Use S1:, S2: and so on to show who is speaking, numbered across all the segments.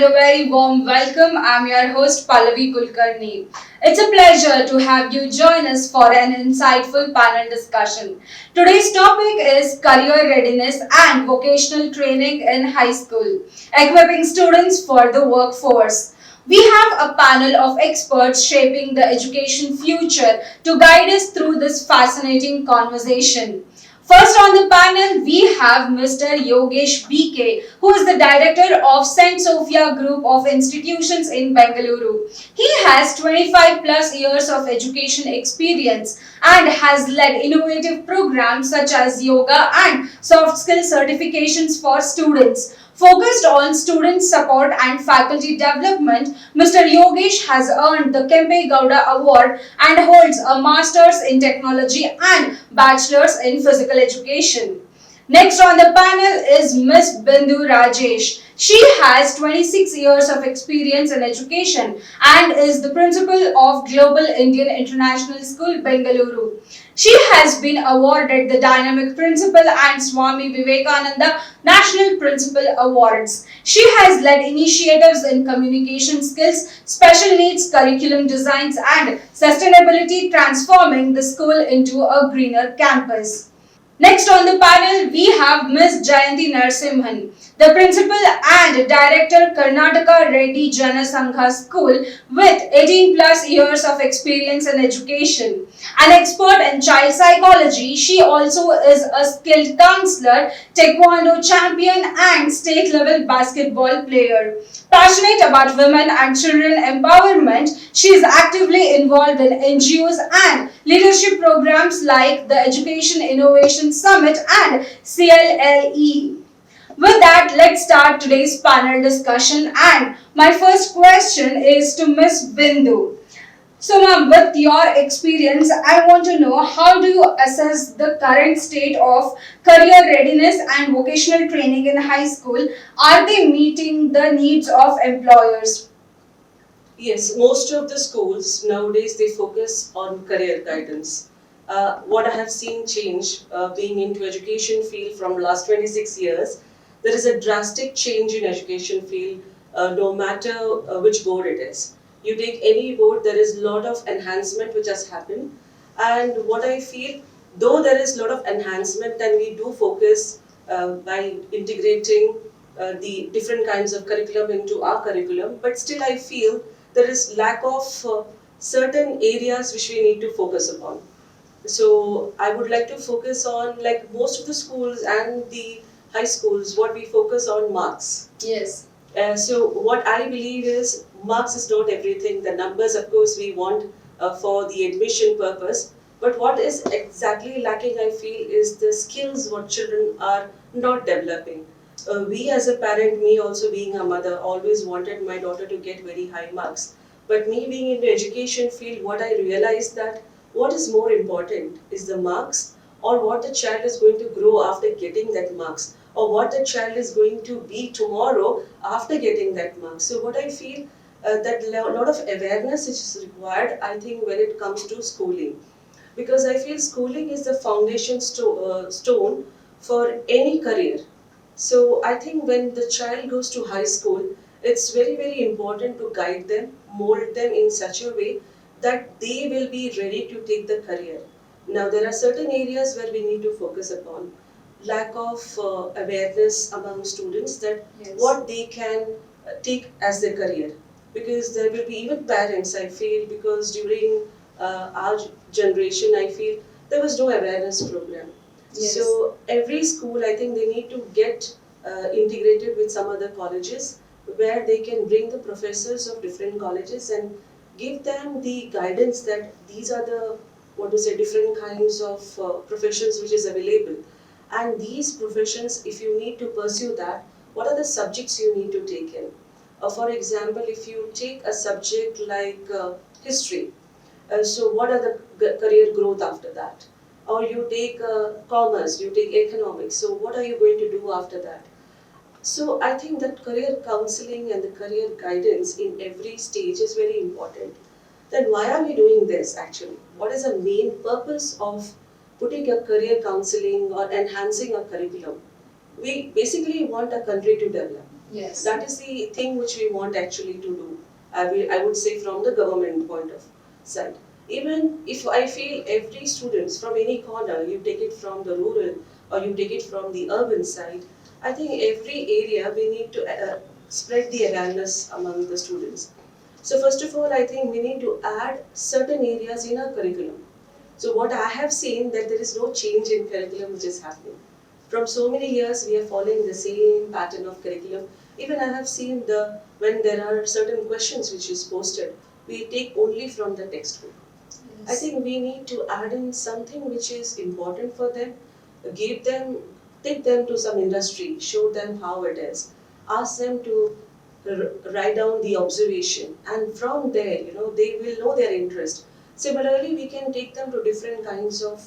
S1: and a very warm welcome. I'm your host Pallavi Kulkarni. It's a pleasure to have you join us for an insightful panel discussion. Today's topic is career readiness and vocational training in high school, equipping students for the workforce. We have a panel of experts shaping the education future to guide us through this fascinating conversation. First on the panel, we have Mr. Yogesh BK, who is the director of St. Sophia Group of Institutions in Bengaluru. He has 25 plus years of education experience and has led innovative programs such as yoga and soft skill certifications for students. Focused on student support and faculty development, Mr. Yogesh has earned the Kempe Gowda Award and holds a Master's in Technology and Bachelor's in Physical Education. Next on the panel is Miss Bindu Rajesh. She has 26 years of experience in education and is the principal of Global Indian International School, Bengaluru. She has been awarded the Dynamic Principal and Swami Vivekananda National Principal Awards. She has led initiatives in communication skills, special needs curriculum designs, and sustainability, transforming the school into a greener campus. Next on the panel, we have Ms. Jayanti Narsimhan, the principal and director Karnataka Reddy Jana Sangha School with 18 plus years of experience in education. An expert in child psychology, she also is a skilled counselor, taekwondo champion and state level basketball player. Passionate about women and children empowerment, she is actively involved in NGOs and leadership programs like the Education Innovation Summit and CLLE. With that, let's start today's panel discussion, and my first question is to Ms. Bindu. So ma'am, with your experience, I want to know, how do you assess the current state of career readiness and vocational training in high school? Are they meeting the needs of employers?
S2: Yes, most of the schools nowadays they focus on career guidance. What I have seen change being into education field from last 26 years, there is a drastic change in education field no matter which board it is. You take any board, there is a lot of enhancement which has happened, and what I feel, though there is a lot of enhancement and we do focus by integrating the different kinds of curriculum into our curriculum, but still I feel there is lack of certain areas which we need to focus upon. So I would like to focus on, like most of the schools and the high schools, what we focus on marks.
S1: Yes.
S2: So what I believe is marks is not everything. The numbers, of course, we want for the admission purpose. But what is exactly lacking, I feel, is the skills what children are not developing. We as a parent, me also being a mother, always wanted my daughter to get very high marks. But me being in the education field, what I realized that what is more important is the marks, or what the child is going to grow after getting that marks, or what the child is going to be tomorrow after getting that marks. So what I feel that a lot of awareness is required, I think, when it comes to schooling. Because I feel schooling is the foundation stone for any career. So I think when the child goes to high school, it's very, very important to guide them, mold them in such a way that they will be ready to take the career. Now there are certain areas where we need to focus upon. Lack of awareness among students that what they can take as their career. Because there will be even parents, I feel, because during our generation, I feel, there was no awareness program.
S1: Yes.
S2: So every school, I think they need to get integrated with some other colleges where they can bring the professors of different colleges and give them the guidance that these are the, different kinds of professions which is available. And these professions, if you need to pursue that, what are the subjects you need to take in? For example, if you take a subject like history, so what are the career growth after that? Or you take commerce, you take economics, so what are you going to do after that? So I think that career counseling and the career guidance in every stage is very important. Then why are we doing this actually? What is the main purpose of putting a career counseling or enhancing a curriculum? We basically want a country to develop.
S1: Yes.
S2: That is the thing which we want actually to do. I would say from the government point of side. Even if I feel every student from any corner, you take it from the rural or you take it from the urban side, I think every area we need to spread the awareness among the students. So first of all, I think we need to add certain areas in our curriculum. So what I have seen that there is no change in curriculum which is happening. From so many years we are following the same pattern of curriculum. Even I have seen when there are certain questions which is posted, we take only from the textbook. I think we need to add in something which is important for them, give them, take them to some industry, show them how it is, ask them to write down the observation, and from there, they will know their interest. Similarly, we can take them to different kinds of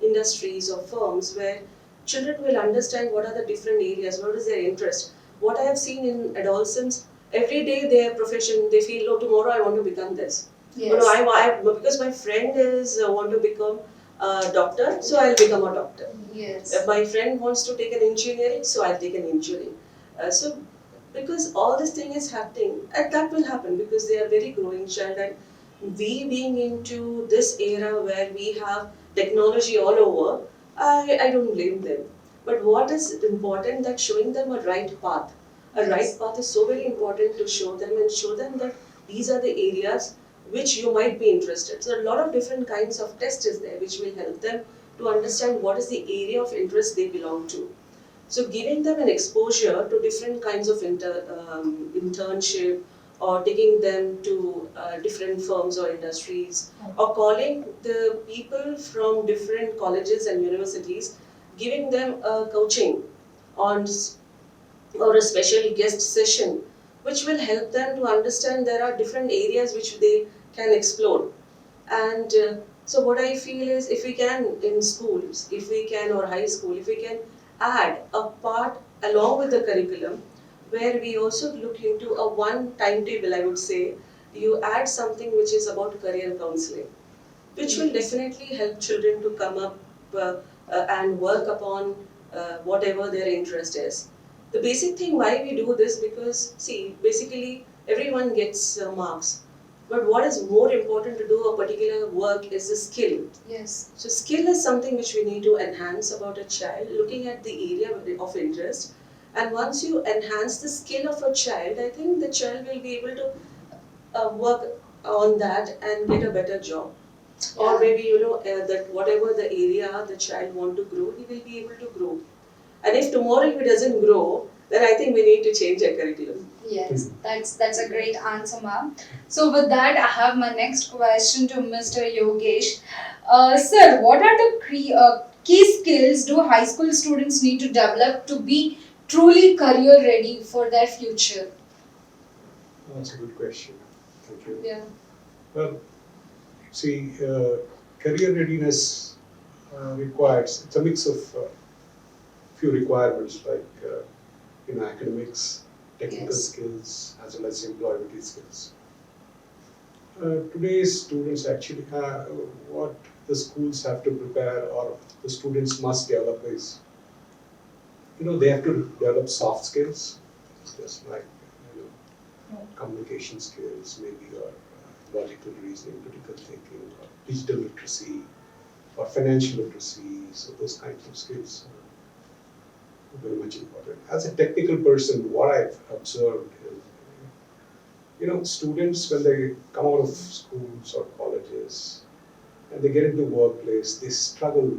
S2: industries or firms where children will understand what are the different areas, what is their interest. What I have seen in adolescents, every day their profession, they feel, oh, tomorrow I want to become this.
S1: Yes.
S2: Oh, no, because my friend is want to become a doctor, so I'll become a doctor.
S1: Yes.
S2: If my friend wants to take an engineering, so I'll take an engineering. So because all this thing is happening, and that will happen because they are very growing child, and we being into this era where we have technology all over, I don't blame them. But what is important that showing them a right path. A right path is so very important to show them and show them that these are the areas which you might be interested. So a lot of different kinds of tests is there which will help them to understand what is the area of interest they belong to. So giving them an exposure to different kinds of internship or taking them to different firms or industries or calling the people from different colleges and universities, giving them a coaching on or a special guest session which will help them to understand there are different areas which they can explore. And so what I feel is if we can in schools, if we can or high school, if we can add a part along with the curriculum where we also look into a one timetable, I would say, you add something which is about career counseling, which will definitely help children to come up and work upon whatever their interest is. The basic thing why we do this because see, basically everyone gets marks. But what is more important to do a particular work is the skill.
S1: Yes.
S2: So skill is something which we need to enhance about a child, looking at the area of interest. And once you enhance the skill of a child, I think the child will be able to work on that and get a better job. Or maybe that whatever the area the child want to grow, he will be able to grow. And if tomorrow if he doesn't grow, then I think we need to change our curriculum.
S1: Yes, that's a great answer, ma'am. So with that, I have my next question to Mr. Yogesh. Sir, what are the key skills do high school students need to develop to be truly career ready for their future?
S3: That's a good question. Thank you.
S1: Yeah.
S3: Well, see, career readiness requires, it's a mix of few requirements like academics, technical skills, as well as employability skills. Today's students actually what the schools have to prepare or the students must develop is, they have to develop soft skills, just like communication skills, maybe or logical reasoning, critical thinking, or digital literacy, or financial literacy. So those kinds of skills are very much important. As a technical person, what I've observed is, students when they come out of schools or colleges and they get into the workplace, they struggle.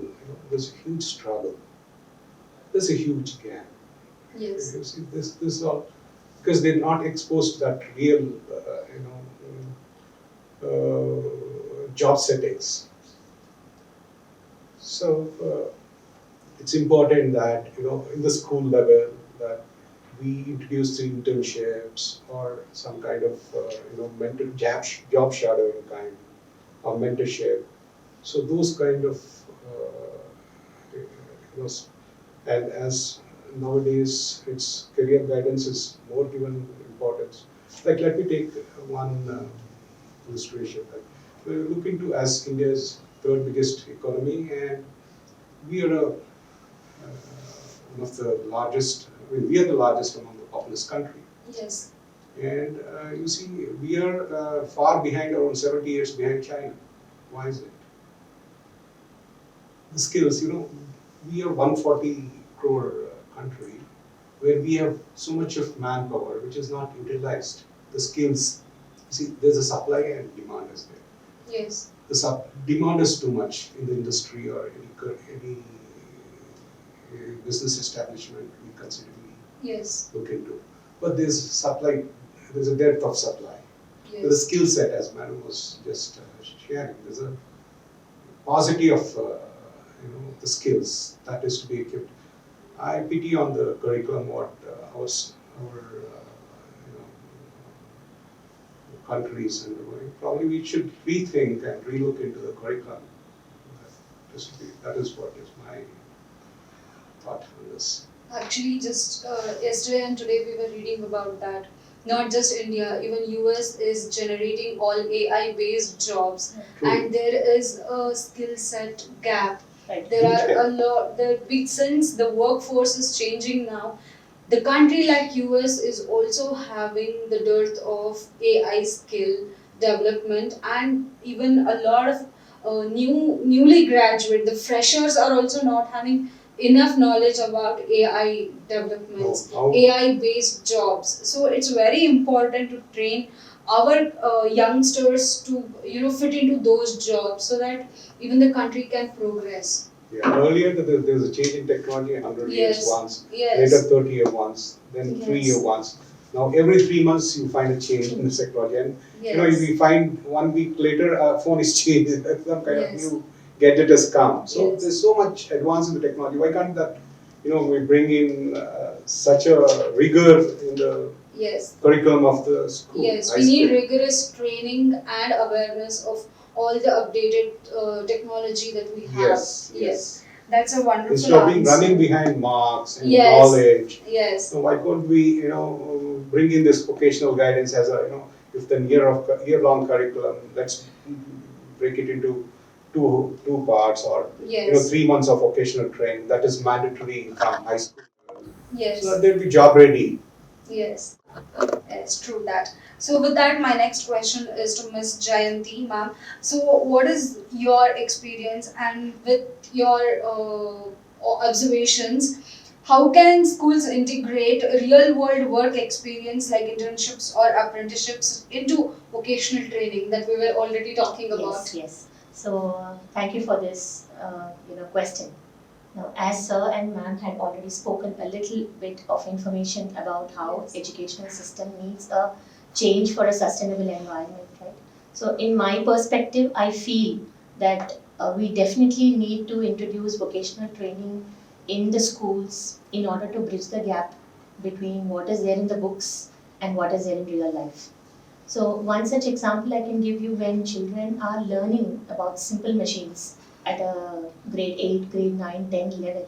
S3: There's a huge struggle. There's a huge gap.
S1: Yes.
S3: You see, this is all because they're not exposed to that real, job settings. So it's important that in the school level that we introduce the internships or some kind of mentor job shadowing kind or mentorship. So those kind of and as nowadays it's career guidance is more given importance. Like let me take one illustration. Like, we're looking to as India's third biggest economy, and we are one of the largest. We are the largest among the populous country.
S1: Yes.
S3: And you see, we are far behind, around 70 years behind China. Why is it? The skills, we are 140 crore country where we have so much of manpower which is not utilized. The skills, see, there's a supply and demand is there.
S1: Yes.
S3: The demand is too much in the industry or any business establishment we considerably
S1: Yes.
S3: look into. But there's supply, there's a depth of supply.
S1: Yes.
S3: There's a skill set, as Madam was just sharing. There's a paucity of the skills that is to be equipped. I pity on the curriculum what our countries and probably we should rethink and relook into the curriculum. That is what is my thought on this.
S1: Actually, just yesterday and today we were reading about that. Not just India, even US is generating all AI-based jobs,
S3: True.
S1: and there is a skill set gap.
S4: Right.
S1: There are a lot. Since the workforce is changing now, the country like US is also having the dearth of AI skill development, and even a lot of newly graduate, the freshers are also not having enough knowledge about AI developments,
S3: No.
S1: AI based jobs. So it's very important to train our youngsters to fit into those jobs so that even the country can progress.
S3: Yeah. Earlier there was a change in technology, 100 years
S1: Yes.
S3: once,
S1: Yes.
S3: later 30 year once, then
S1: Yes.
S3: 3 year once. Now every 3 months you find a change in the technology, and
S1: Yes.
S3: if you find 1 week later phone is changed, some kind
S1: Yes.
S3: of new gadget has come. So
S1: Yes.
S3: there's so much advance in the technology. Why can't that we bring in such a rigor in the
S1: Yes.
S3: curriculum of the school?
S1: Yes,
S3: high
S1: we need
S3: school?
S1: rigorous training and awareness of all the updated technology that we have.
S3: Yes.
S1: That's a wonderful
S3: Instead of being
S1: answer.
S3: running behind marks and
S1: Yes.
S3: knowledge,
S1: Yes.
S3: so why couldn't we, bring in this vocational guidance as a, if the year-long curriculum, let's break it into two parts, or
S1: Yes.
S3: 3 months of vocational training that is mandatory from high school,
S1: Yes.
S3: so that they'll be job ready.
S1: Yes. It's true that. So with that, my next question is to Ms. Jayanti, ma'am. So what is your experience, and with your observations, how can schools integrate real world work experience like internships or apprenticeships into vocational training that we were already talking about?
S4: Yes. So thank you for this question. Now, as sir and ma'am had already spoken a little bit of information about how
S1: Yes.
S4: educational system needs a change for a sustainable environment, right? So in my perspective, I feel that we definitely need to introduce vocational training in the schools in order to bridge the gap between what is there in the books and what is there in real life. So one such example I can give you, when children are learning about simple machines at a grade 8, grade 9, 10 level.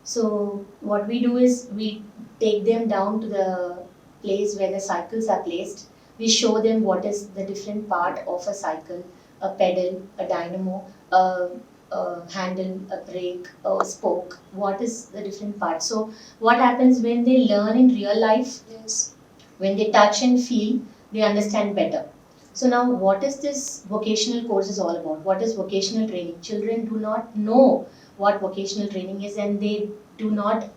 S4: So what we do is we take them down to the place where the cycles are placed. We show them what is the different part of a cycle, a pedal, a dynamo, a handle, a brake, a spoke, what is the different part. So what happens when they learn in real life,
S1: Yes.
S4: when they touch and feel, they understand better. So now what is this vocational course is all about? What is vocational training? Children do not know what vocational training is, and they do not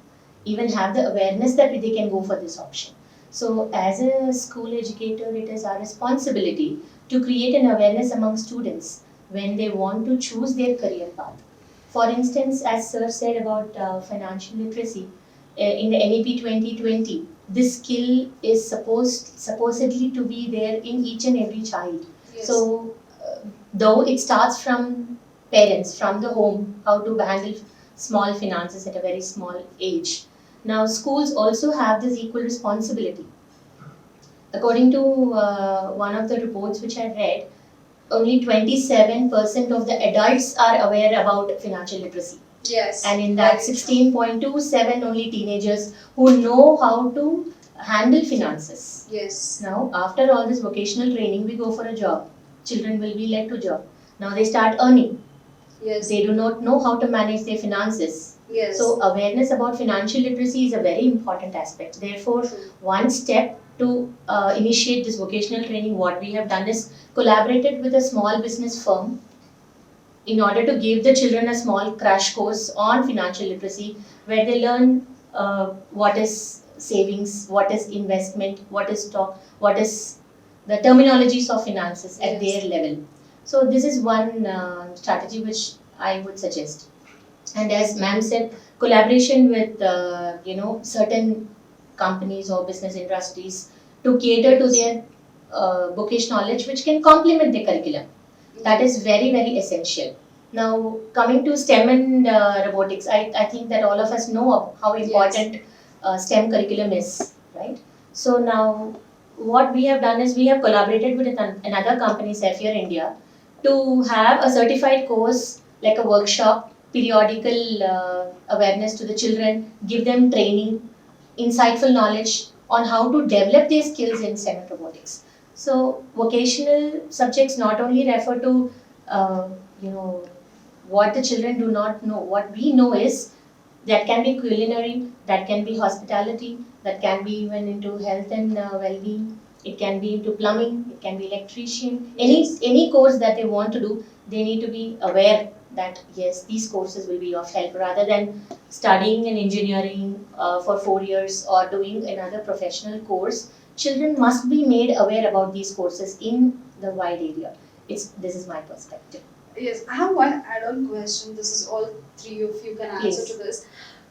S4: even have the awareness that they can go for this option. So as a school educator, it is our responsibility to create an awareness among students when they want to choose their career path. For instance, as sir said about financial literacy, in the NEP 2020, this skill is supposedly to be there in each and every child.
S1: Yes.
S4: So, though it starts from parents, from the home, how to handle small finances at a very small age. Now, schools also have this equal responsibility. According to one of the reports which I read, only 27% of the adults are aware about financial literacy.
S1: Yes.
S4: And in that 16.27, only teenagers who know how to handle finances.
S1: Yes.
S4: Now, after all this vocational training, we go for a job. Children will be led to job. Now they start earning.
S1: Yes.
S4: They do not know how to manage their finances.
S1: Yes.
S4: So awareness about financial literacy is a very important aspect. Therefore, one step to initiate this vocational training, what we have done is collaborated with a small business firm in order to give the children a small crash course on financial literacy, where they learn what is savings, what is investment, what is stock, what is the terminologies of finances at
S1: Yes.
S4: their level. So this is one strategy which I would suggest. And as ma'am said, collaboration with certain companies or business industries to cater to their bookish knowledge, which can complement their curriculum. That is very, very essential. Now, coming to STEM and robotics, I think that all of us know how important STEM curriculum is, right? So now, what we have done is we have collaborated with another company, Sophia India, to have a certified course like a workshop, periodical awareness to the children, give them training, insightful knowledge on how to develop their skills in STEM and robotics. So vocational subjects not only refer to uh, what the children do not know. What we know is that can be culinary, that can be hospitality, that can be even into health and well-being. It can be into plumbing, it can be electrician. Any course that they want to do, they need to be aware that yes, these courses will be of help, rather than studying in engineering for 4 years or doing another professional course. Children must be made aware about these courses in the wide area. This is my perspective.
S1: Yes, I have one add-on question. This is all three of you can answer
S4: Please.
S1: to this.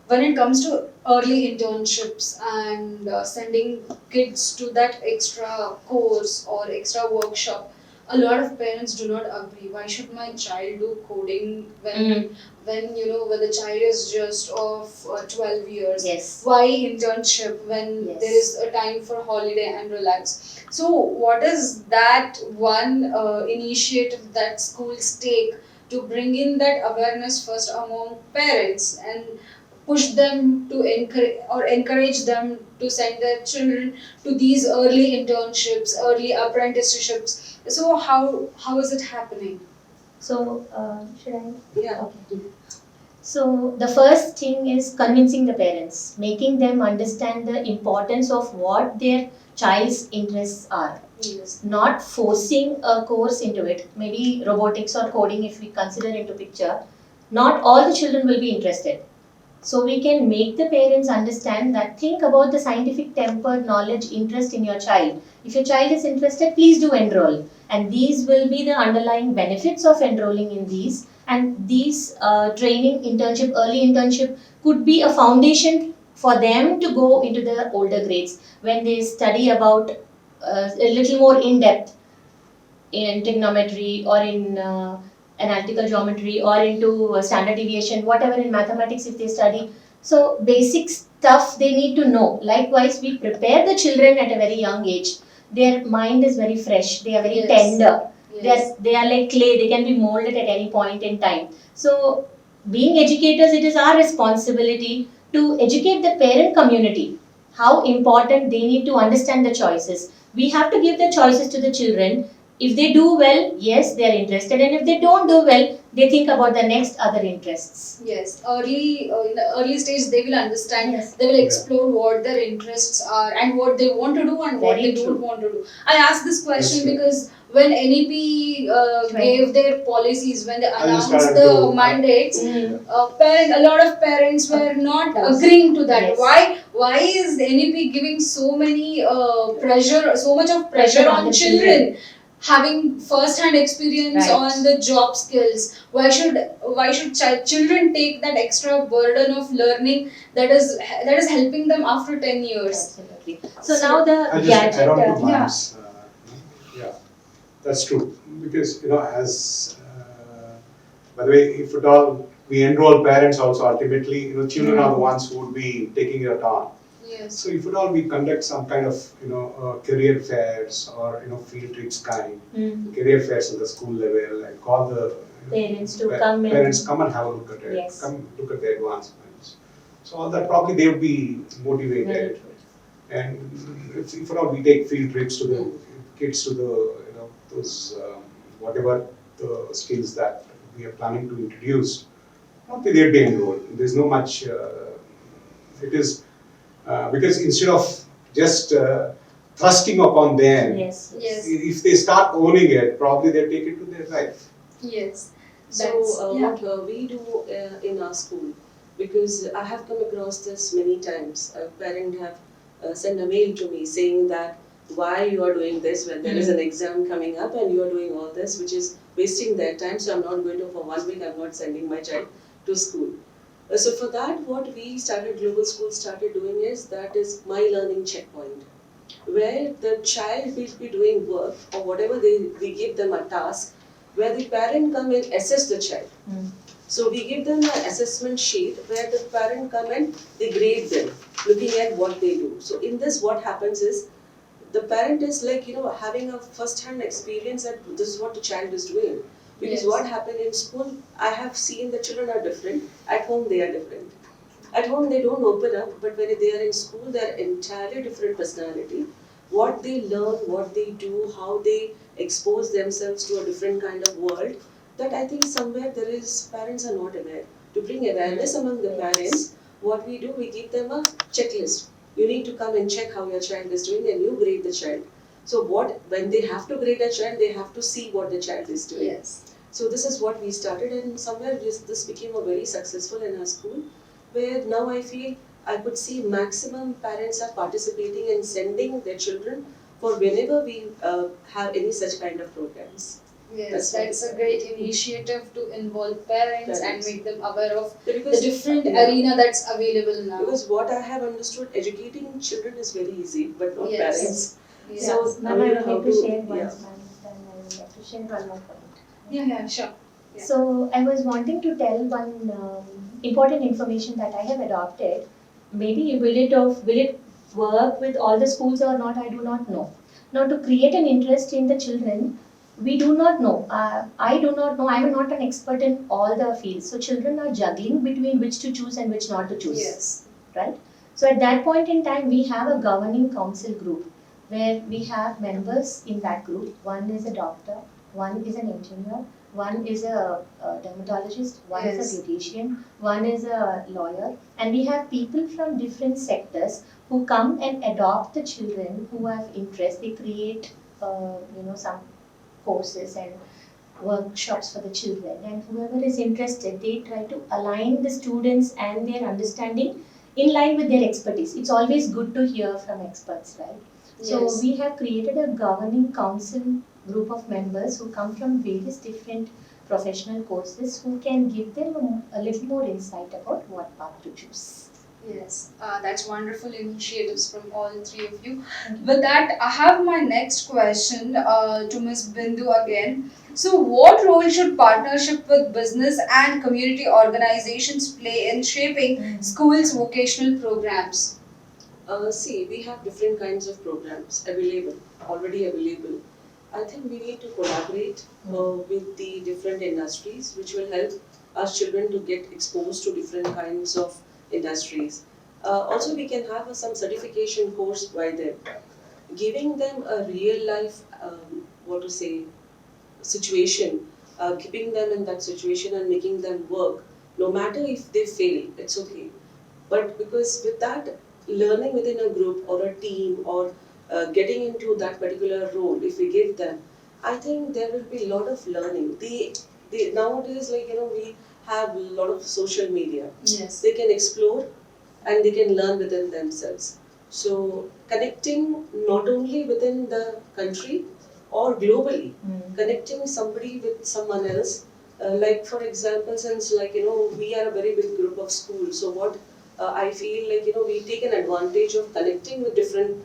S1: When it comes to early internships and sending kids to that extra course or extra workshop, a lot of parents do not agree. Why should my child do coding when when the child is just of 12 years?
S4: Yes.
S1: Why internship when
S4: Yes.
S1: there is a time for holiday and relax? So, what is that one initiative that schools take to bring in that awareness first among parents and push them to encourage them to send their children to these early internships, early apprenticeships? So, how is it happening?
S4: So, should I?
S1: Yeah.
S4: Okay. So, the first thing is convincing the parents, making them understand the importance of what their child's interests are.
S1: Yes.
S4: Not forcing a course into it, maybe robotics or coding if we consider into picture. Not all the children will be interested. So we can make the parents understand that think about the scientific tempered knowledge interest in your child. If your child is interested, please do enroll. And these will be the underlying benefits of enrolling in these. And these training internship, early internship could be a foundation for them to go into the older grades when they study about a little more in depth in trigonometry or in analytical geometry or into standard deviation, whatever in mathematics if they study. So basic stuff they need to know. Likewise, we prepare the children at a very young age. Their mind is very fresh. They are very
S1: Yes.
S4: tender.
S1: Yes.
S4: They are like clay. They can be molded at any point in time. So being educators, it is our responsibility to educate the parent community how important they need to understand the choices. We have to give the choices to the children. If they do well, yes, they are interested, and if they don't do well, they think about the next other interests.
S1: Yes, in the early stage, they will understand.
S4: Yes.
S1: They will explore what their interests are and what they want to do and what
S4: Very
S1: they
S4: true.
S1: don't want to do. I ask this question
S3: That's true.
S1: because when NEP gave their policies, when they
S3: I just
S1: announced
S3: started
S1: the
S3: to-
S1: mandates,
S4: Mm.
S1: a lot of parents were not
S4: Yes.
S1: agreeing to that.
S4: Yes.
S1: Why is NEP giving so many pressure, so much of pressure
S4: Pressure on
S1: on
S4: the
S1: children? Having first-hand experience
S4: Right.
S1: on the job skills, why should children take that extra burden of learning that is helping them after 10 years?
S4: Absolutely. So now the
S3: I just
S4: gadget.
S3: add on to
S1: yeah.
S3: Ma'am's, yeah, that's true. Because, as, by the way, if at all we enroll parents also ultimately, children are the ones who would be taking it on.
S1: Yes.
S3: So if at all we conduct some kind of, career fairs or, field trips kind,
S4: Mm.
S3: career fairs at the school level and call the
S4: Parents to come in.
S3: parents come and have a look at it,
S4: Yes.
S3: come look at the advancements. So all that probably they would be
S4: Very
S3: motivated.
S4: true.
S3: And if at all we take field trips to the kids to the those whatever the skills that we are planning to introduce, not be their main role. There's no much, it is, because instead of just thrusting upon them,
S4: Yes.
S1: Yes.
S3: if they start owning it, probably they'll take it to their life.
S1: Yes.
S2: So
S1: Yeah.
S2: what we do in our school, because I have come across this many times. A parent have sent a mail to me saying that why you are doing this when there is an exam coming up and you are doing all this, which is wasting their time. So I'm not going to, for 1 week, I'm not sending my child to school. So for that, what we started, Global School started doing is that is my learning checkpoint, where the child will be doing work or whatever we give them a task, where the parent come and assess the child. So we give them an assessment sheet where the parent come and they grade them, looking at what they do. So in this, what happens is the parent is like, having a first-hand experience that this is what the child is doing. Because
S1: Yes.
S2: what happened in school, I have seen the children are different. At home, they are different. At home, they don't open up, but when they are in school, they are entirely different personality. What they learn, what they do, how they expose themselves to a different kind of world, that I think somewhere there is, parents are not aware. To bring awareness among the parents, what we do, we give them a checklist. You need to come and check how your child is doing and you grade the child. So when they have to grade a child, they have to see what the child is doing.
S1: Yes.
S2: So this is what we started, and somewhere this became a very successful in our school, where now I feel I could see maximum parents are participating and sending their children for whenever we have any such kind of programs.
S1: Yes,
S2: That's what
S1: that's
S2: it
S1: a
S2: is.
S1: great initiative to involve parents and
S2: Parents.
S1: make them aware of the
S2: Because
S1: different
S2: yeah.
S1: arena that's available now.
S2: Because what I have understood, educating children is very easy, but not
S1: Yes.
S2: parents.
S1: Yes.
S2: So,
S4: Ma'am, I
S2: you
S4: would
S2: know
S4: like
S2: how
S4: to
S2: to-
S4: share one,
S2: yeah.
S4: ma'am, then I would like to share one more point.
S1: Yeah, sure. Yeah.
S4: So I was wanting to tell one important information that I have adopted. Maybe will it work with all the schools or not? I do not know. Now, to create an interest in the children, we do not know. I do not know. I am not an expert in all the fields. So children are juggling between which to choose and which not to choose.
S1: Yes.
S4: Right? So at that point in time, we have a governing council group where we have members in that group. One is a doctor, one is an engineer, one is a dermatologist, one is
S1: Yes.
S4: a beautician, one is a lawyer, and we have people from different sectors who come and adopt the children who have interest. They create, some courses and workshops for the children, and whoever is interested, they try to align the students and their understanding in line with their expertise. It's always good to hear from experts, right? So
S1: Yes.
S4: we have created a governing council group of members who come from various different professional courses who can give them a little more insight about what path to choose.
S1: Yes, that's wonderful initiatives from all three of you. With that, I have my next question to Ms. Bindu again. So, what role should partnership with business and community organizations play in shaping schools' vocational programs?
S2: See, we have different kinds of programs already available. I think we need to collaborate with the different industries, which will help our children to get exposed to different kinds of industries. Also, we can have some certification course by them, giving them a real life, situation, keeping them in that situation and making them work. No matter if they fail, it's okay. But because with that, learning within a group or a team or getting into that particular role, if we give them, I think there will be a lot of learning. They nowadays, we have a lot of social media.
S1: Yes.
S2: They can explore and they can learn within themselves. So connecting not only within the country or globally, connecting somebody with someone else. Like for example, since we are a very big group of schools, so what I feel we take an advantage of connecting with different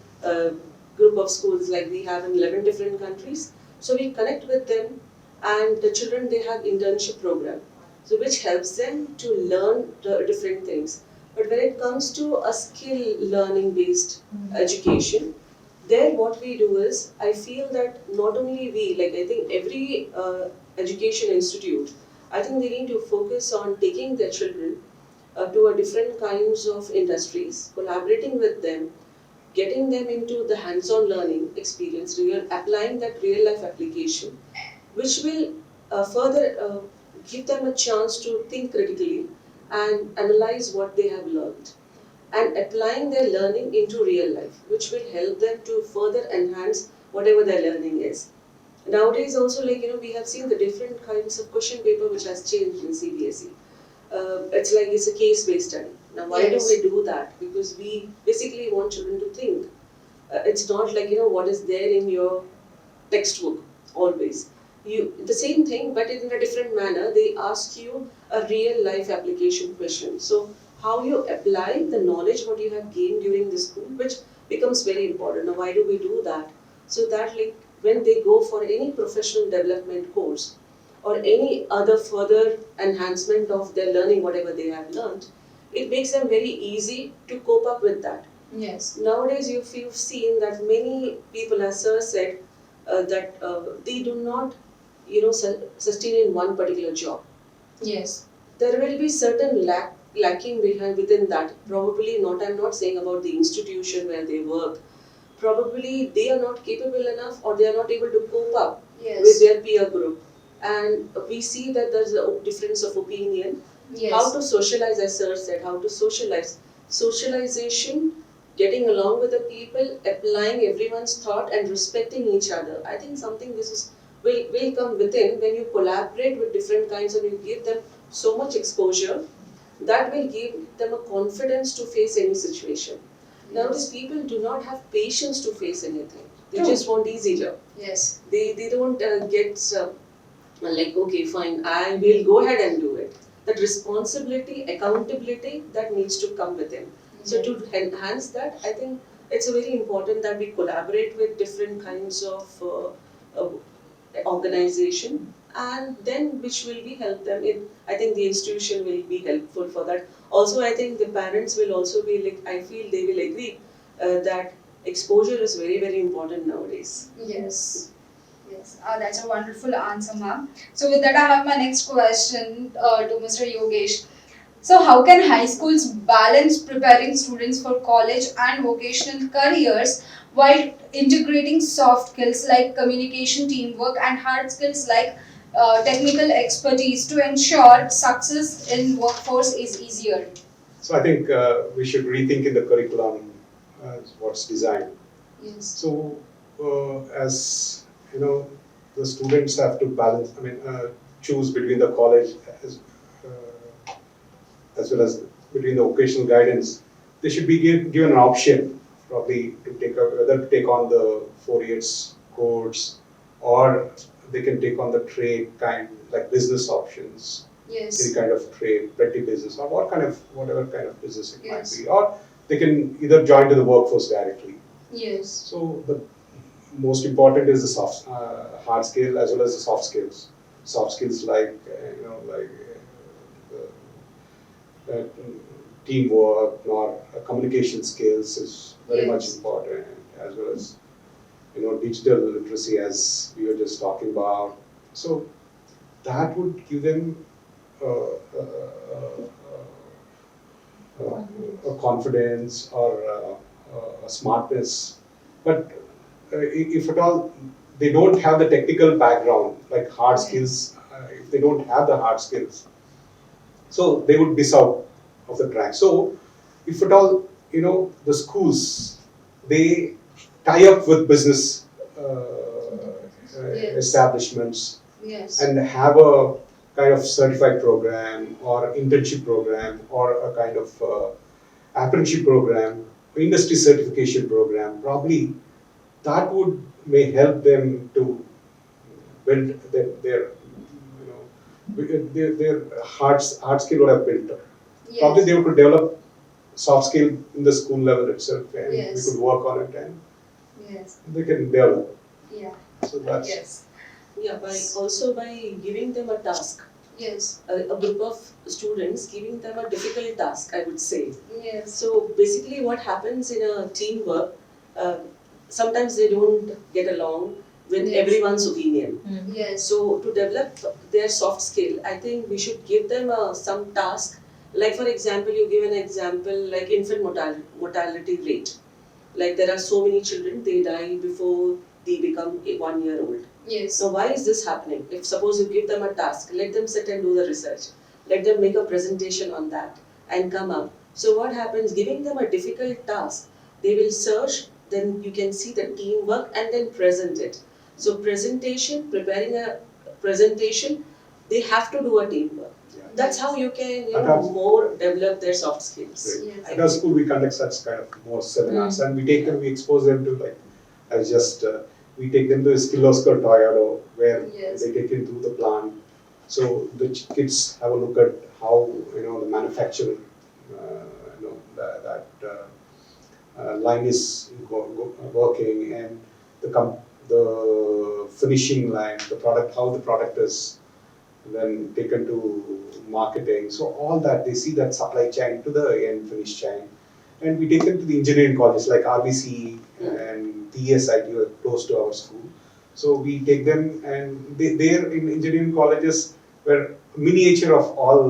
S2: group of schools, like we have in 11 different countries. So we connect with them, and the children, they have internship program, so which helps them to learn the different things. But when it comes to a skill learning based education, there what we do is, I feel that not only we, I think every education institute, I think they need to focus on taking their children to a different kinds of industries, collaborating with them, getting them into the hands-on learning experience, applying that real-life application, which will further give them a chance to think critically and analyze what they have learned and applying their learning into real life, which will help them to further enhance whatever their learning is. Nowadays also, like, we have seen the different kinds of question paper which has changed in CBSE. It's like it's a case-based study. Now, why do we do that? Because we basically want children to think. It's not like, what is there in your textbook always. The same thing, but in a different manner. They ask you a real life application question. So how you apply the knowledge what you have gained during the school, which becomes very important. Now, why do we do that? So that, like, when they go for any professional development course or any other further enhancement of their learning, whatever they have learned, it makes them very easy to cope up with that.
S1: Yes.
S2: Nowadays, you've seen that many people, as Sir said, that they do not, sustain in one particular job.
S1: Yes.
S2: There will be certain lacking behind within that. Probably not. I'm not saying about the institution where they work. Probably they are not capable enough, or they are not able to cope up with their peer group. And we see that there's a difference of opinion.
S1: Yes.
S2: How to socialize, as Sir said, how to socialize. Socialization, getting along with the people, applying everyone's thought and respecting each other. I think something this will come within when you collaborate with different kinds and you give them so much exposure, that will give them a confidence to face any situation. Nowadays, people do not have patience to face anything. They just want easy job.
S1: Yes.
S2: They don't get like, okay, fine, I will go ahead and do it. That responsibility, accountability, that needs to come within. So to enhance that, I think it's very important that we collaborate with different kinds of organization, and then which will be help them in. I think the institution will be helpful for that. Also, I think the parents will also be like, I feel they will agree that exposure is very, very important nowadays.
S1: Yes. Yes. That's a wonderful answer, ma'am. So with that, I have my next question to Mr. Yogesh. So how can high schools balance preparing students for college and vocational careers while integrating soft skills like communication, teamwork, and hard skills like technical expertise to ensure success in workforce is easier?
S3: So I think we should rethink in the curriculum what's designed.
S1: Yes.
S3: So as the students have to balance. Choose between the college as well as between the vocational guidance. They should be given an option, probably to take whether to take on the 4 years course, or they can take on the trade kind, like business options.
S1: Yes.
S3: Any kind of trade, petty business, or whatever kind of business it
S1: Yes.
S3: might be, or they can either join to the workforce directly.
S1: Yes.
S3: So the most important is the hard skill as well as the soft skills. Soft skills like teamwork or communication skills is very much important, as well as digital literacy, as we were just talking about. So that would give them a confidence or a smartness. But if at all they don't have the technical background, like hard skills, if they don't have the hard skills, so they would miss out of the track. So if at all, the schools, they tie up with business establishments,
S1: Yes.
S3: and have a kind of certified program or internship program or a kind of apprenticeship program, industry certification program, probably that may help them to build their hard skill would have built up.
S1: Yes.
S3: Probably they could develop soft skill in the school level itself, and
S1: Yes.
S3: we could work on it, and
S1: Yes.
S3: they can develop.
S1: Yeah.
S3: So that's
S1: Yes.
S2: Yeah, by giving them a task,
S1: Yes.
S2: a group of students, giving them a difficult task, I would say.
S1: Yes.
S2: So basically what happens in a teamwork, sometimes they don't get along with everyone's opinion.
S1: Yes.
S2: So to develop their soft skill, I think we should give them some task. Like for example, you give an example like infant mortality rate. Like there are so many children, they die before they become 1 year old.
S1: Yes.
S2: So why is this happening? If suppose you give them a task, let them sit and do the research. Let them make a presentation on that and come up. So what happens, giving them a difficult task, they will search, then you can see the teamwork and then present it. So presentation, preparing a presentation, they have to do a teamwork.
S3: Yeah.
S2: That's how you can,
S3: And that's-
S2: more develop their soft skills.
S3: Right.
S1: Yes.
S3: At our school, we conduct such kind of more seminars, and we take them, we expose them to like, as just we take them to Kirloskar Toyota, where
S1: Yes.
S3: they take them through the plant. So the kids have a look at how the manufacturing, that line is working, and the finishing line, the product, how the product is then taken to marketing. So all that, they see that supply chain to the end finish chain. And we take them to the engineering colleges like RBC and TSIT who are close to our school. So we take them, and there in engineering colleges where miniature of all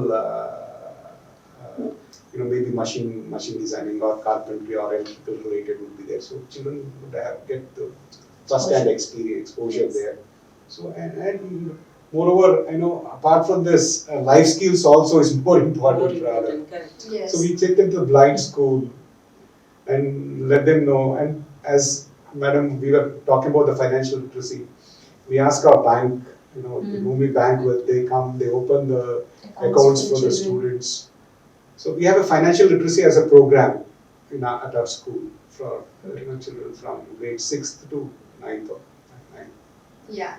S3: maybe machine designing or carpentry or electrical related would be there. So children would get the first-hand experience, exposure
S1: Yes.
S3: there. So and moreover, apart from this, life skills also is more important.
S2: More
S3: Rather.
S2: important, correct.
S1: Yes.
S3: So we take them to the blind school and let them know. And as Madam, we were talking about the financial literacy. We ask our bank, whom we bank with, they come, they open the accounts for the students. So we have a financial literacy as a program at our school for children from grade 6th to 9th.
S1: Yeah,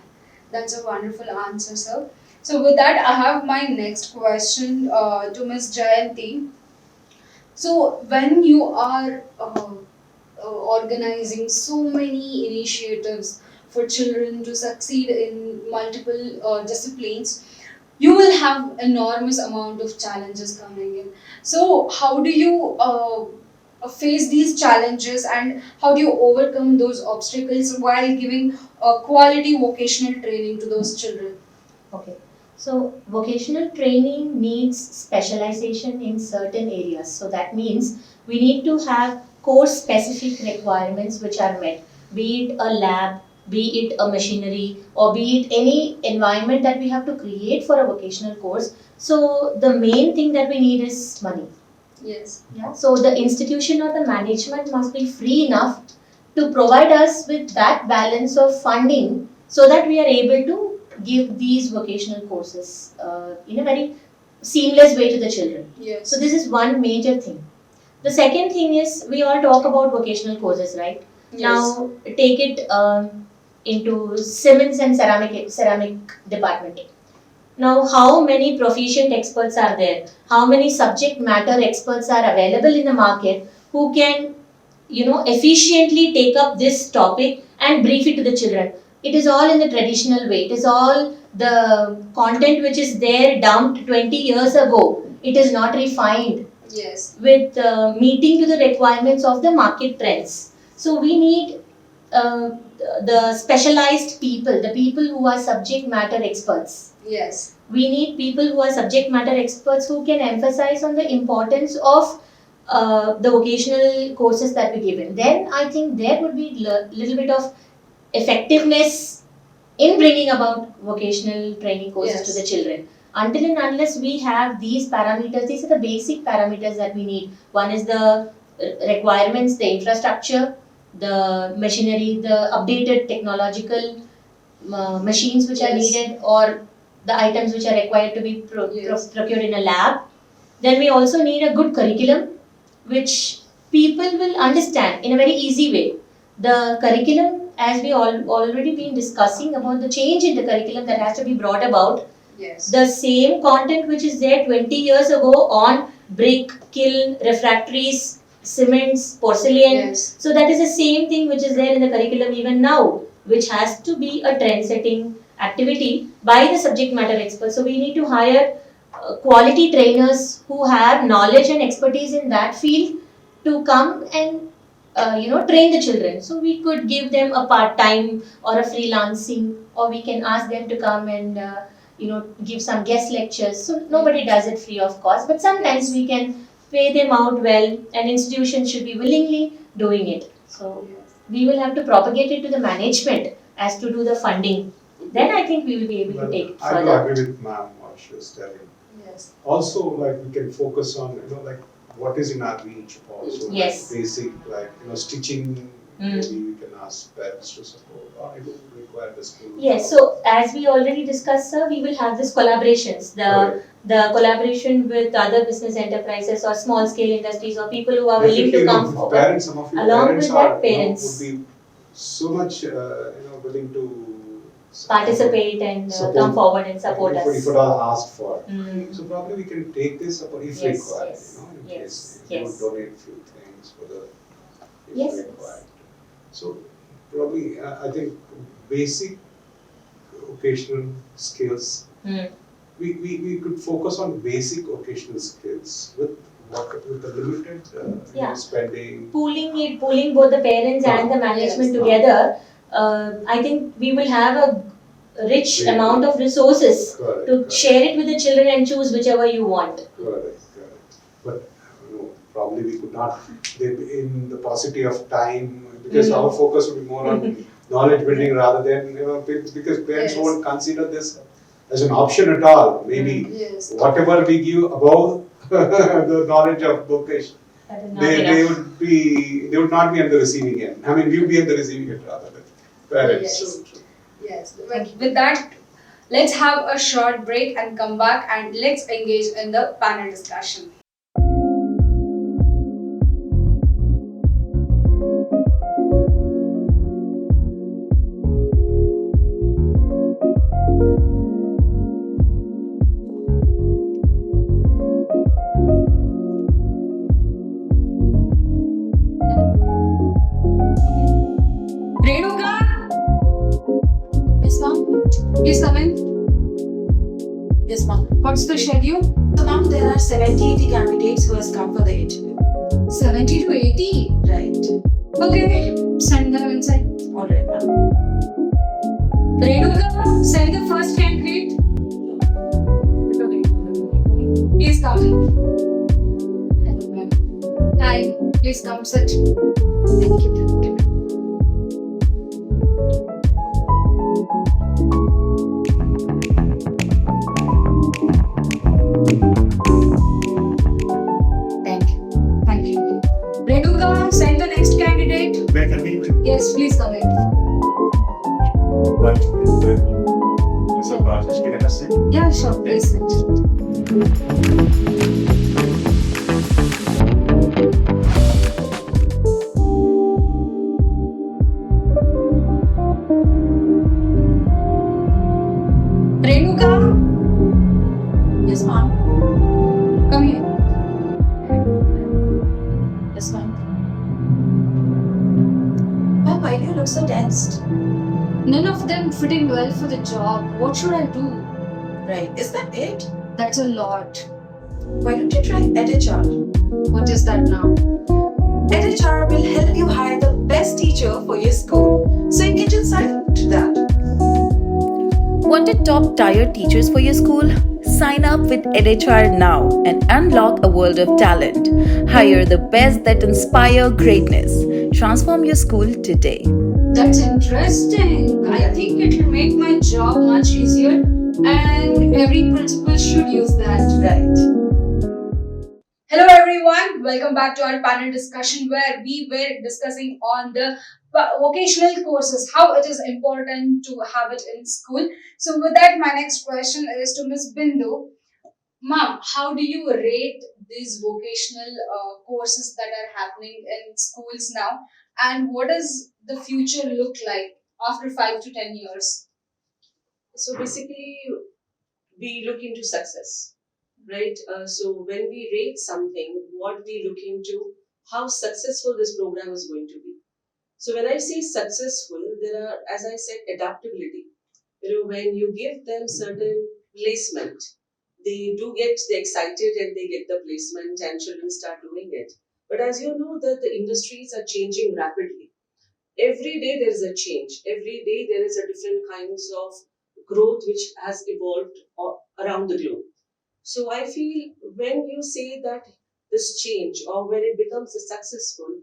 S1: that's a wonderful answer, sir. So with that, I have my next question to Ms. Jayanti. So when you are organizing so many initiatives for children to succeed in multiple disciplines, you will have enormous amount of challenges coming in. So how do you face these challenges, and how do you overcome those obstacles while giving quality vocational training to those children?
S4: Okay. So vocational training needs specialization in certain areas. So that means we need to have course specific requirements which are met, be it a lab, be it a machinery, or be it any environment that we have to create for a vocational course. So the main thing that we need is money.
S1: Yes.
S4: Yeah. So the institution or the management must be free enough to provide us with that balance of funding so that we are able to give these vocational courses in a very seamless way to the children.
S1: Yes.
S4: So this is one major thing. The second thing is we all talk about vocational courses, right?
S1: Yes.
S4: Now take it into cements and ceramic department. Now, how many proficient experts are there? How many subject matter experts are available in the market who can, efficiently take up this topic and brief it to the children? It is all in the traditional way. It is all the content which is there dumped 20 years ago. It is not refined
S1: Yes.
S4: with meeting to the requirements of the market trends. So we need the specialized people, the people who are subject matter experts.
S1: Yes.
S4: We need people who are subject matter experts who can emphasize on the importance of the vocational courses that we give in. Then I think there would be little bit of effectiveness in bringing about vocational training courses
S1: Yes.
S4: to the children. Until and unless we have these parameters, these are the basic parameters that we need. One is the requirements, the infrastructure, the machinery, the updated technological machines which are
S1: Yes.
S4: needed, or the items which are required to be
S1: Yes.
S4: procured in a lab. Then we also need a good curriculum which people will understand in a very easy way. The curriculum, as we already been discussing about the change in the curriculum that has to be brought about,
S1: Yes.
S4: the same content which is there 20 years ago on brick, kiln, refractories, cements, porcelain.
S1: Yes.
S4: So that is the same thing which is there in the curriculum even now, which has to be a trend-setting activity by the subject matter experts. So we need to hire quality trainers who have knowledge and expertise in that field to come and train the children. So we could give them a part-time or a freelancing, or we can ask them to come and give some guest lectures. So nobody does it free of cost, but sometimes we can pay them out well, and institutions should be willingly doing it. So we will have to propagate it to the management as to do the funding then I think we will be able to
S3: Well,
S4: take it
S3: I do
S4: further.
S3: agree with ma'am what she was telling.
S1: Yes.
S3: Also, like we can focus on, like what is in our reach also.
S4: Yes.
S3: Like basic, like, stitching,
S4: Mm.
S3: maybe we can ask parents to support, or it will require the school.
S4: Yes, so as we already discussed, sir, we will have this collaborations,
S3: Correct.
S4: the collaboration with other business enterprises or small scale industries or people who are willing
S3: Definitely,
S4: to come forward.
S3: parents, some of your
S4: Along
S3: parents
S4: with that,
S3: are,
S4: parents.
S3: would be so much, willing to
S4: Participate and
S3: support,
S4: come forward and support
S3: if
S4: us.
S3: at all asked for.
S4: Mm.
S3: So probably we can take this support if
S4: Yes,
S3: required,
S4: yes,
S3: in
S4: yes,
S3: case
S4: yes.
S3: you would donate few things for the, if
S4: Yes,
S3: required. So probably, I think basic occasional skills,
S4: Mm.
S3: we could focus on basic occasional skills with the limited
S4: Yeah.
S3: spending.
S4: Pooling both the parents and the management
S1: Yes.
S4: together, I think we will have a rich
S3: Great.
S4: amount of resources
S3: Correct,
S4: to
S3: correct.
S4: share it with the children and choose whichever you want.
S3: Correct. But probably we could not, in the paucity of time, because our focus would be more on knowledge building rather than, because parents
S1: Yes.
S3: won't consider this as an option at all. Maybe
S1: Yes.
S3: whatever we give above the knowledge of vocation,
S4: That is not
S3: they
S4: enough.
S3: would not be on the receiving end. I mean, we would be on the receiving end rather than parents.
S1: Yes. Yes. With that, let's have a short break and come back and let's engage in the panel discussion. Renuka? Yes, ma'am. Please come in.
S5: Yes, ma'am.
S1: What's the schedule?
S5: So, ma'am, there are 70-80 candidates who has come for the interview.
S1: 70 to 80.
S5: Right.
S1: Okay, send them inside.
S5: All right, ma'am.
S1: Renuka, send the first candidate. Please come in. Hello, ma'am. Hi, please come sit. Thank you.
S5: Thank you.
S1: Thank you. Renuka, send the next candidate.
S6: May I meet
S1: Yes, please come in.
S6: one is the Mr. Rajesh? Can I sit?
S1: Yeah, sure, please sit. Renuka,
S5: Yes, ma'am.
S1: come here.
S5: Yes, ma'am. Ma'am, why do you look so tensed?
S1: None of them fitting well for the job. What should I do?
S5: Right. Is that it?
S1: That's a lot.
S5: Why don't you try EdHR?
S1: What is that now?
S5: EdHR will help you hire the best teacher for your school. So you can just sign up to that.
S7: Wanted top tier teachers for your school? Sign up with EdHR now and unlock a world of talent. Hire the best that inspire greatness. Transform your school today.
S1: That's interesting. I think it will make my job much easier, and every principal should use that.
S5: Right.
S1: Hello everyone, welcome back to our panel discussion where we were discussing on the vocational courses, how it is important to have it in school. So with that, my next question is to Miss Bindu. Ma'am, how do you rate these vocational courses that are happening in schools now, and what does the future look like after 5 to 10 years?
S2: So basically, we look into success, right? So when we rate something, what we look into, how successful this program is going to be. So when I say successful, there are, as I said, adaptability. When you give them certain placement, they do get excited and they get the placement and children start doing it. But as you know that the industries are changing rapidly. Every day there is a change. Every day there is a different kinds of growth which has evolved around the globe. So I feel when you say that this change or when it becomes successful,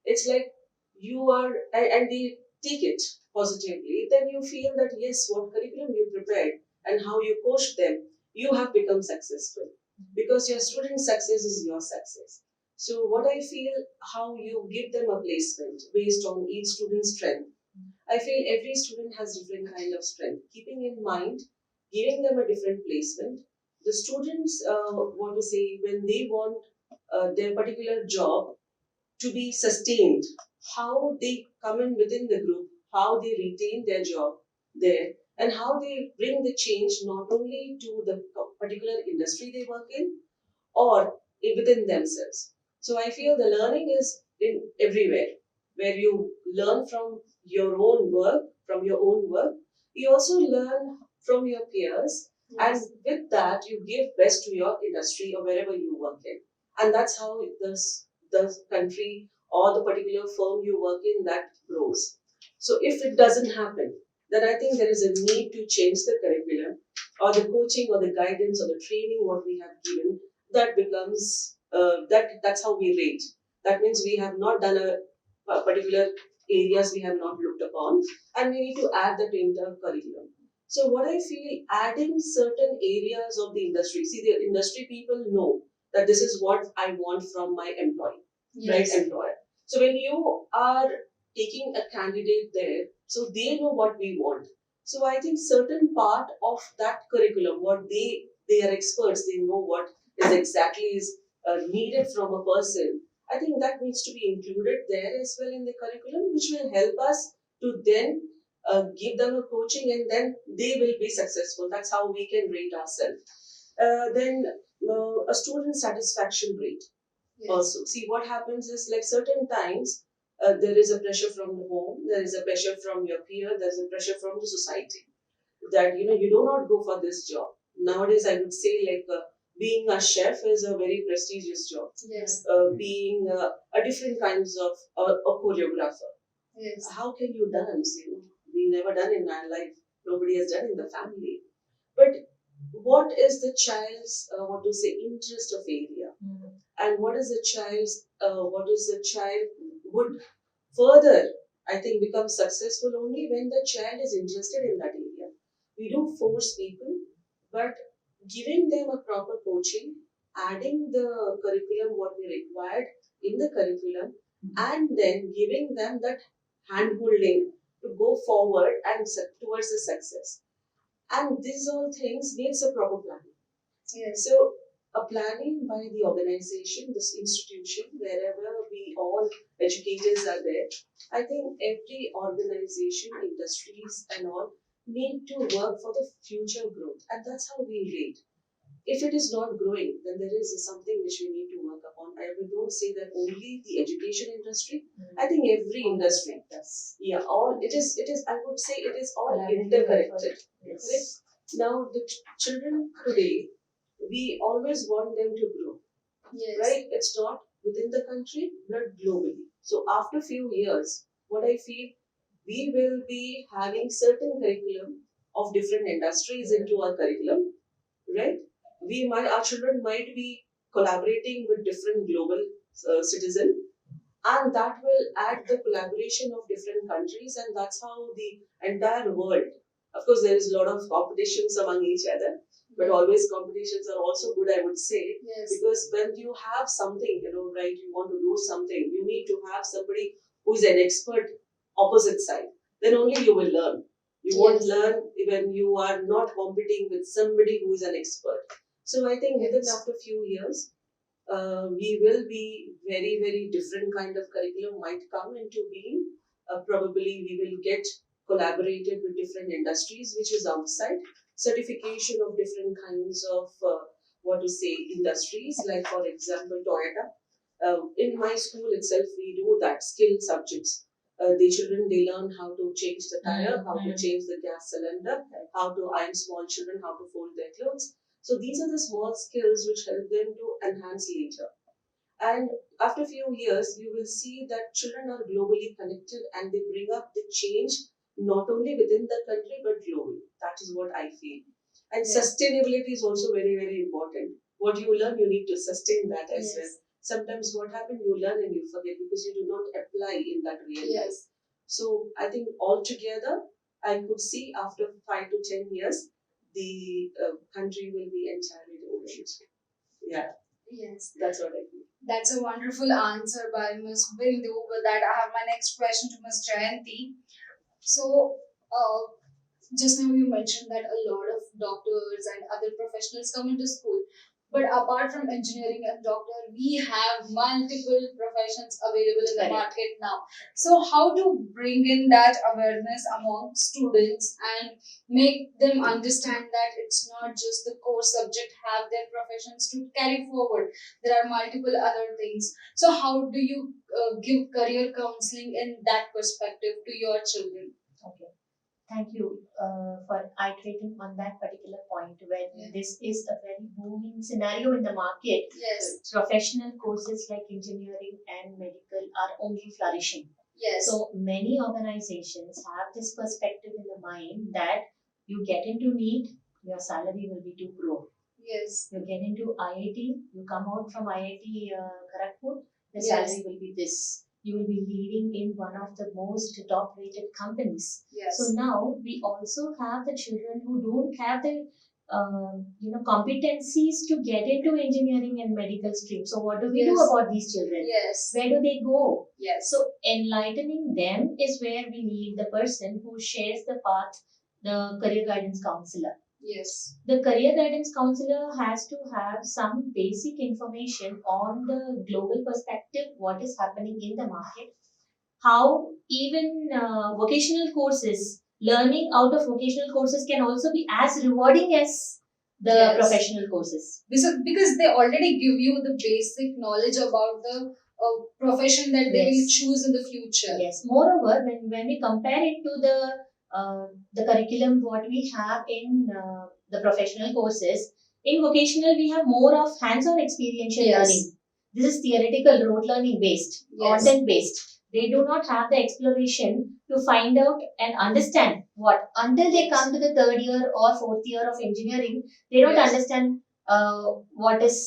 S2: it's like you are, and the take it positively, then you feel that yes, what curriculum you prepared and how you coached them, you have become successful because your student's success is your success. So what I feel, how you give them a placement based on each student's strength. I feel every student has different kind of strength. Keeping in mind, giving them a different placement, the students want to say when they want their particular job to be sustained, how they come in within the group, how they retain their job there, and how they bring the change not only to the particular industry they work in or within themselves. So I feel the learning is in everywhere, where you learn from your own work, you also learn from your peers, and with that you give best to your industry or wherever you work in. And that's how the country or the particular firm you work in that grows. So if it doesn't happen, then I think there is a need to change the curriculum or the coaching or the guidance or the training what we have given. That becomes that's how we rate. That means we have not done a particular areas we have not looked upon, and we need to add that in the curriculum. So what I feel, adding certain areas of the industry. See, the industry people know that this is what I want from my employee, right? Employer. So when you are taking a candidate there, so they know what we want. So I think certain part of that curriculum, what they are experts, they know what is exactly is needed from a person. I think that needs to be included there as well in the curriculum, which will help us to then give them a coaching, and then they will be successful. That's how we can rate ourselves. Then a student satisfaction rate. Also, see what happens is like certain times there is a pressure from the home, there is a pressure from your peer, there is a pressure from the society that you do not go for this job. Nowadays, I would say like being a chef is a very prestigious job. Being a different kinds of a choreographer. How can you dance? We never done in our life. Nobody has done in the family. But what is the child's what to say interest of area, and what is the child would further, I think, become successful only when the child is interested in that area. We don't force people, but giving them a proper coaching, adding the curriculum what we required in the curriculum, and then giving them that hand holding to go forward and towards the success. And these all things needs a proper planning. So a planning by the organization, this institution, wherever we all educators are there, I think every organization, industries and all need to work for the future growth, and that's how we rate. If it is not growing, then there is something which we need to work upon. I don't say that only the education industry. I think every industry. Yeah, all it is. I would say it is all interconnected. Correct? Now the children today, we always want them to grow. Right? It's not within the country, but globally. So after few years, what I feel, we will be having certain curriculum of different industries into our curriculum, right? Our children might be collaborating with different global citizens, and that will add the collaboration of different countries, and that's how the entire world. Of course, there is a lot of competitions among each other, but always competitions are also good, I would say, because when you have something, right, you want to do something, you need to have somebody who is an expert opposite side. Then only you will learn. You won't learn when you are not competing with somebody who is an expert. So I think within after a few years, we will be very, very different kind of curriculum might come into being. Probably we will get collaborated with different industries, which is outside. Certification of different kinds of, industries, like for example, Toyota. In my school itself, we do that skill subjects. The children, they learn how to change the tire, how to change the gas cylinder, how to iron small children, how to fold their clothes. So these are the small skills which help them to enhance later. And after a few years, you will see that children are globally connected and they bring up the change not only within the country but globally. That is what I feel. And sustainability is also very, very important. What you learn, you need to sustain that as well. Sometimes what happens, you learn and you forget because you do not apply in that real life. So I think altogether, I could see after 5 to 10 years, the country will be entirely different. Yeah,
S1: Yes.
S2: that's what I feel.
S1: That's a wonderful answer by Ms. Bindu. With that, I have my next question to Ms. Jayanti. So, just now you mentioned that a lot of doctors and other professionals come into school. But apart from engineering and doctor, we have multiple professions available in the
S4: Correct.
S1: market now. So, how to bring in that awareness among students and make them understand that it's not just the core subject have their professions to carry forward. There are multiple other things. So, how do you give career counseling in that perspective to your children?
S4: Okay. Thank you for iterating on that particular point when
S1: Yeah.
S4: this is a very booming scenario in the market.
S1: Yes.
S4: Professional courses like engineering and medical are only flourishing.
S1: Yes.
S4: So many organizations have this perspective in the mind that you get into NEET, your salary will be too low.
S1: Yes.
S4: You get into IIT, you come out from IIT Kharagpur, the
S1: Yes.
S4: salary will be this. You will be leading in one of the most top rated companies.
S1: Yes.
S4: So now we also have the children who don't have the competencies to get into engineering and medical stream. So what do we do
S1: Yes.
S4: about these children?
S1: Yes.
S4: Where do they go?
S1: Yes.
S4: So enlightening them is where we need the person who shares the path, the career guidance counselor.
S1: Yes.
S4: The career guidance counselor has to have some basic information on the global perspective, what is happening in the market, how even vocational courses, learning out of vocational courses can also be as rewarding as the
S1: Yes.
S4: professional courses.
S1: Because they already give you the basic knowledge about the profession that they will
S4: Yes.
S1: choose in the future.
S4: Yes. Moreover, when we compare it to the curriculum what we have in the professional courses, in vocational we have more of hands-on experiential
S1: Yes.
S4: learning. This is theoretical, rote learning based,
S1: Yes.
S4: content based. They do not have the exploration to find out and understand what until they
S1: Yes.
S4: come to the third year or fourth year of engineering. They don't
S1: Yes.
S4: understand what is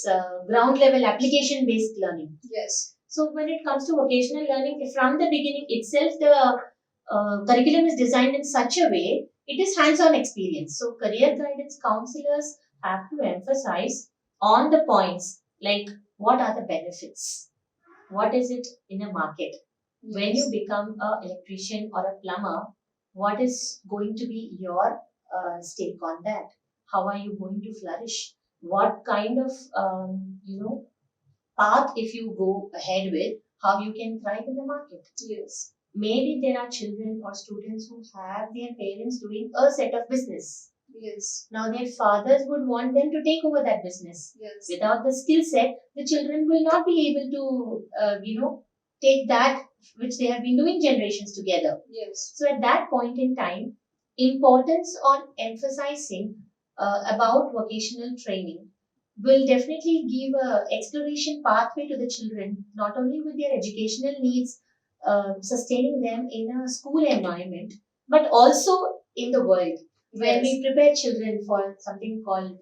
S4: ground level application based learning.
S1: Yes.
S4: So when it comes to vocational learning, from the beginning itself, the curriculum is designed in such a way, it is hands-on experience. So career guidance counselors have to emphasize on the points like what are the benefits? What is it in a market? When you become an electrician or a plumber, what is going to be your stake on that? How are you going to flourish? What kind of path if you go ahead with, how you can thrive in the market.
S1: Yes.
S4: Maybe there are children or students who have their parents doing a set of business.
S1: Yes.
S4: Now their fathers would want them to take over that business.
S1: Yes.
S4: Without the skill set, the children will not be able to, take that which they have been doing generations together.
S1: Yes.
S4: So at that point in time, importance on emphasizing about vocational training will definitely give a exploration pathway to the children, not only with their educational needs, sustaining them in a school environment, but also in the world. When
S1: Yes.
S4: we prepare children for something called,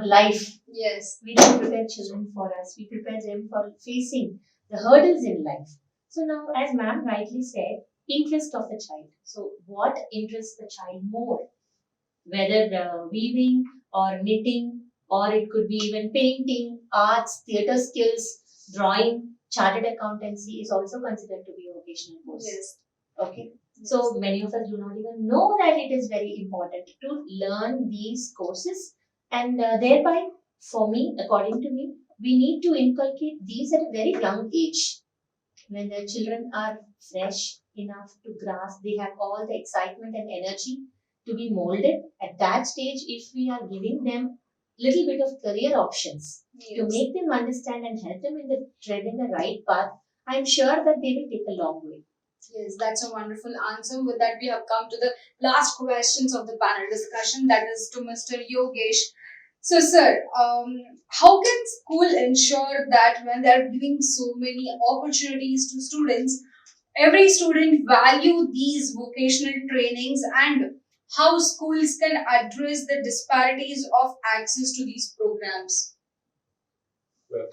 S4: life,
S1: Yes.
S4: we don't prepare children for us. We prepare them for facing the hurdles in life. So now, as ma'am rightly said, interest of the child. So what interests the child more? Whether weaving or knitting, or it could be even painting, arts, theatre skills, drawing, chartered accountancy is also considered to be a vocational course.
S1: Yes.
S4: Okay. So many of us do not even know that it is very important to learn these courses, and thereby, for me, according to me, we need to inculcate these at a very young age. When the children are fresh enough to grasp, they have all the excitement and energy to be molded. At that stage, if we are giving them little bit of career options to
S1: Yes.
S4: make them understand and help them in the tread in the right path, I'm sure that they will take a long way.
S1: Yes, that's a wonderful answer. With that, we have come to the last questions of the panel discussion. That is to Mr. Yogesh. So, sir, how can school ensure that when they are giving so many opportunities to students, every student value these vocational trainings, and how schools can address the disparities of access to these programs?
S3: Well,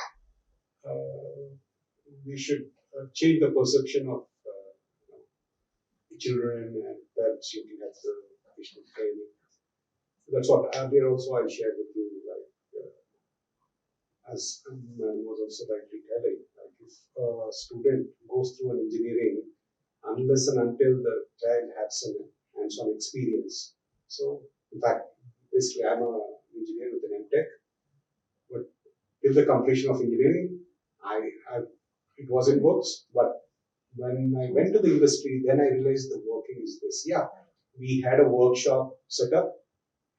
S3: we should change the perception of children and parents looking at the vocational training. That's what earlier also I shared with you, like as was also rightly telling, like if a student goes through an engineering, unless and until the child has some hands-on experience. So, in fact, basically, I'm an engineer with an MTech, but till the completion of engineering, I it was in works. But when I went to the industry, then I realized the working is this. Yeah, we had a workshop set up,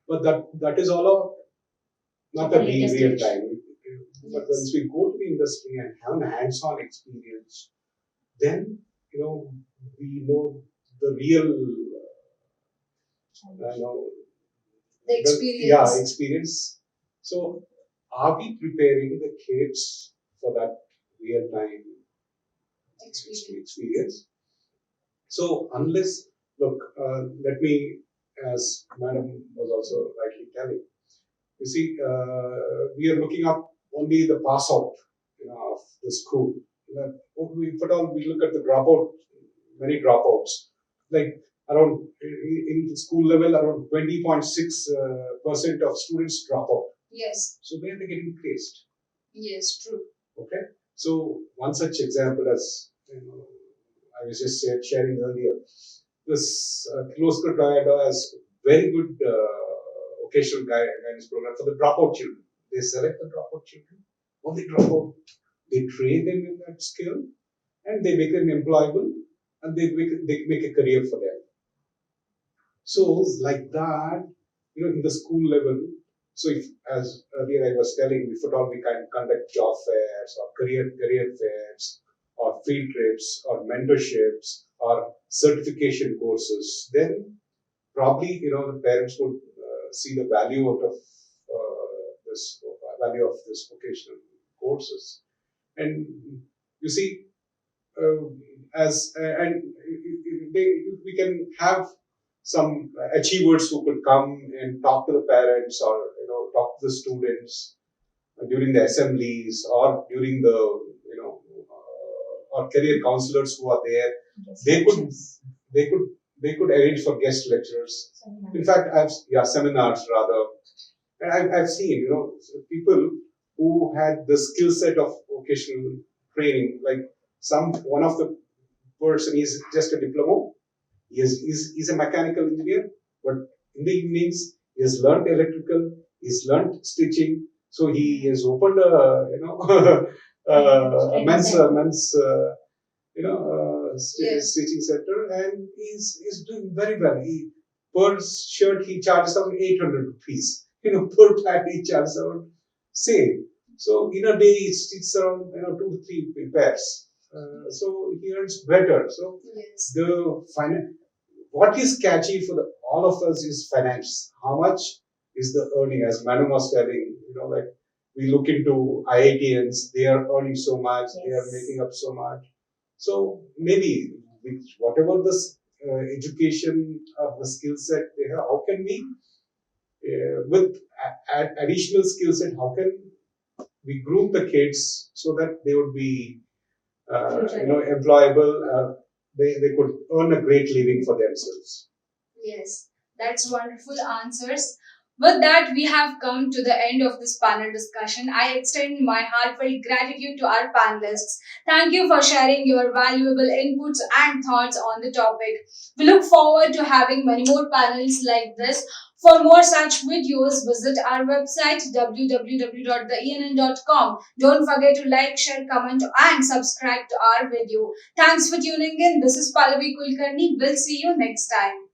S3: but that is all of not a
S4: At the later
S3: real
S4: stage.
S3: time. But once we go to the industry and have a hands-on experience, then we know the real
S1: The
S3: yeah,
S1: experience.
S3: experience. So are we preparing the kids for that real time experience? So unless, look, let me, as madam was also rightly telling, you see, we are looking up only the pass out of the school. If at all we look at the dropout, many dropouts, like around in the school level, around 20.6% of students drop out.
S1: Yes.
S3: So where are they getting placed?
S1: Yes, true.
S3: Okay. So one such example, as I was just sharing earlier, this close Toyota has very good vocational guidance program for the dropout children. They select the dropout children, or they drop out, they train them in that skill, and they make them employable, and they make a career for them. So like that, in the school level. So if, as earlier I was telling, if at all we can conduct job fairs or career fairs or field trips or mentorships or certification courses, then probably the parents would see the value out of this value of this vocational courses. And you see, and we can have some achievers who could come and talk to the parents, or talk to the students during the assemblies, or during the or career counselors who are there. They could they could arrange for guest lectures. In fact, seminars rather. And I've seen people who had the skill set of vocational training, like one of the person is just a diploma. He's a mechanical engineer, but in the evenings he has learned electrical, he's learned stitching, so he has opened a men's stitching center, and he's doing very well. Per shirt he charges around 800 rupees. Per pant he charges around same. So in a day he stitches around 2 to 3 pairs. So he earns better. So
S1: Yes.
S3: what is catchy for all of us is finance. How much is the earning? As Madam was telling, like we look into IITians, they are earning so much, they are making up so much. So maybe with whatever the education or the skill set they have, how can we, with additional skill set, how can we groom the kids so that they would be, employable? They could earn a great living for themselves.
S1: Yes, that's wonderful answers. With that, we have come to the end of this panel discussion. I extend my heartfelt gratitude to our panelists. Thank you for sharing your valuable inputs and thoughts on the topic. We look forward to having many more panels like this. For more such videos, visit our website www.theenn.com. Don't forget to like, share, comment, and subscribe to our video. Thanks for tuning in. This is Pallavi Kulkarni. We'll see you next time.